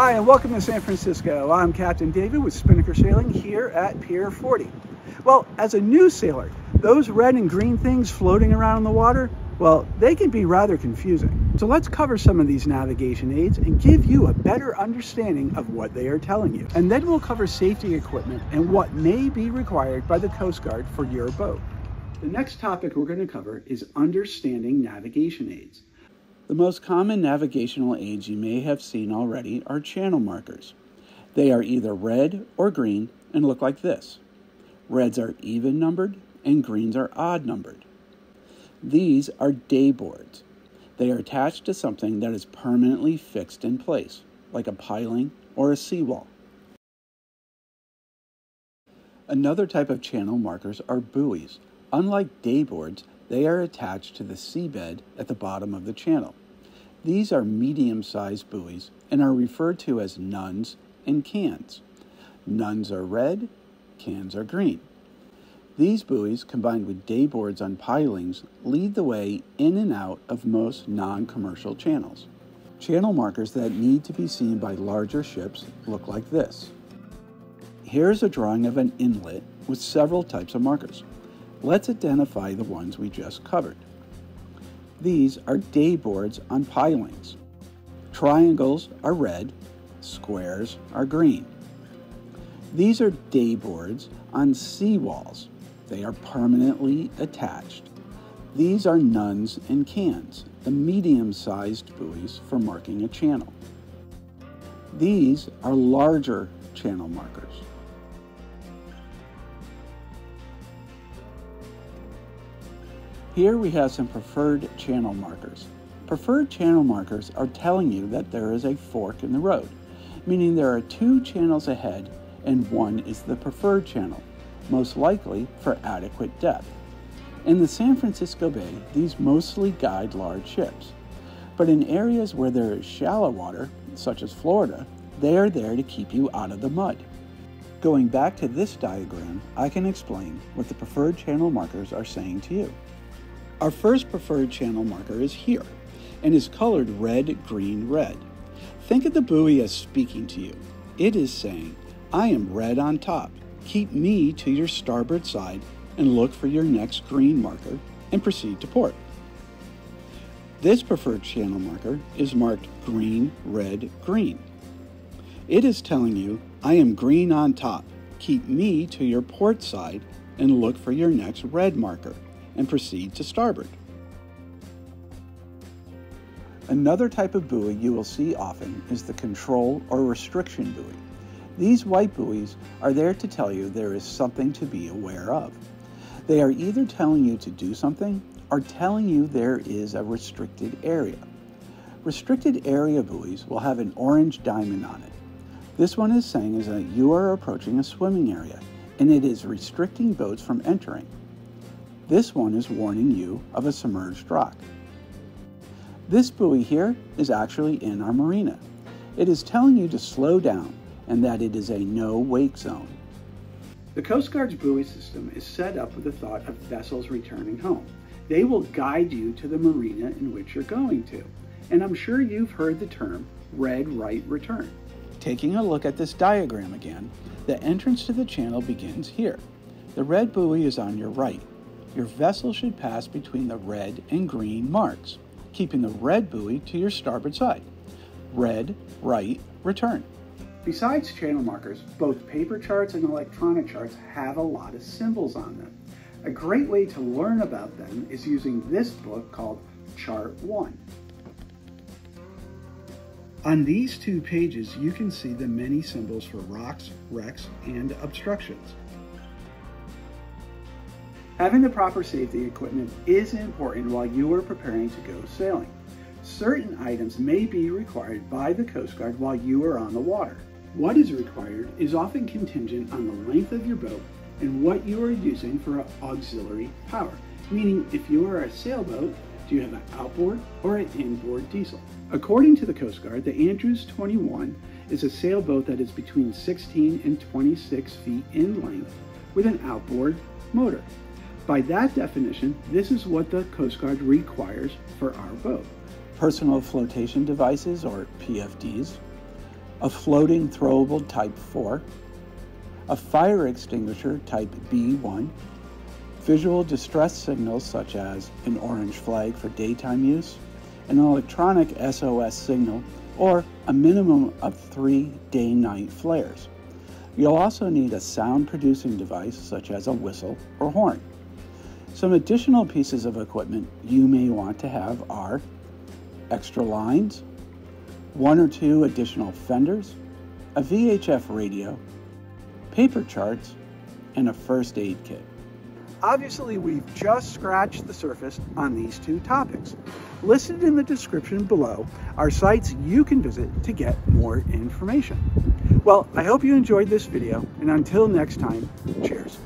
Hi, and welcome to San Francisco. I'm Captain David with Spinnaker Sailing here at Pier 40. Well, as a new sailor, those red and green things floating around in the water, well, they can be rather confusing. So let's cover some of these navigation aids and give you a better understanding of what they are telling you. And then we'll cover safety equipment and what may be required by the Coast Guard for your boat. The next topic we're going to cover is understanding navigation aids. The most common navigational aids you may have seen already are channel markers. They are either red or green and look like this. Reds are even numbered and greens are odd numbered. These are day boards. They are attached to something that is permanently fixed in place, like a piling or a seawall. Another type of channel markers are buoys. Unlike day boards, they are attached to the seabed at the bottom of the channel. These are medium-sized buoys and are referred to as nuns and cans. Nuns are red, cans are green. These buoys, combined with day boards on pilings, lead the way in and out of most non-commercial channels. Channel markers that need to be seen by larger ships look like this. Here's a drawing of an inlet with several types of markers. Let's identify the ones we just covered. These are day boards on pilings. Triangles are red, squares are green. These are day boards on seawalls. They are permanently attached. These are nuns and cans, the medium-sized buoys for marking a channel. These are larger channel markers. Here we have some preferred channel markers. Preferred channel markers are telling you that there is a fork in the road, meaning there are two channels ahead and one is the preferred channel, most likely for adequate depth. In the San Francisco Bay, these mostly guide large ships. But in areas where there is shallow water, such as Florida, they are there to keep you out of the mud. Going back to this diagram, I can explain what the preferred channel markers are saying to you. Our first preferred channel marker is here and is colored red, green, red. Think of the buoy as speaking to you. It is saying, I am red on top. Keep me to your starboard side and look for your next green marker and proceed to port. This preferred channel marker is marked green, red, green. It is telling you, I am green on top. Keep me to your port side and look for your next red marker and proceed to starboard. Another type of buoy you will see often is the control or restriction buoy. These white buoys are there to tell you there is something to be aware of. They are either telling you to do something or telling you there is a restricted area. Restricted area buoys will have an orange diamond on it. This one is saying is that you are approaching a swimming area and it is restricting boats from entering. This one is warning you of a submerged rock. This buoy here is actually in our marina. It is telling you to slow down and that it is a no-wake zone. The Coast Guard's buoy system is set up with the thought of vessels returning home. They will guide you to the marina in which you're going to. And I'm sure you've heard the term red right return. Taking a look at this diagram again, the entrance to the channel begins here. The red buoy is on your right. Your vessel should pass between the red and green marks, keeping the red buoy to your starboard side. Red, right, return. Besides channel markers, both paper charts and electronic charts have a lot of symbols on them. A great way to learn about them is using this book called Chart 1. On these two pages, you can see the many symbols for rocks, wrecks, and obstructions. Having the proper safety equipment is important while you are preparing to go sailing. Certain items may be required by the Coast Guard while you are on the water. What is required is often contingent on the length of your boat and what you are using for auxiliary power, meaning if you are a sailboat, do you have an outboard or an inboard diesel? According to the Coast Guard, the Andrews 21 is a sailboat that is between 16 and 26 feet in length with an outboard motor. By that definition, this is what the Coast Guard requires for our boat. Personal flotation devices, or PFDs, a floating throwable Type 4, a fire extinguisher Type B1, visual distress signals such as an orange flag for daytime use, an electronic SOS signal, or a minimum of 3 day-night flares. You'll also need a sound-producing device such as a whistle or horn. Some additional pieces of equipment you may want to have are extra lines, 1 or 2 additional fenders, a VHF radio, paper charts, and a first aid kit. Obviously, we've just scratched the surface on these 2 topics. Listed in the description below are sites you can visit to get more information. Well, I hope you enjoyed this video, and until next time, cheers.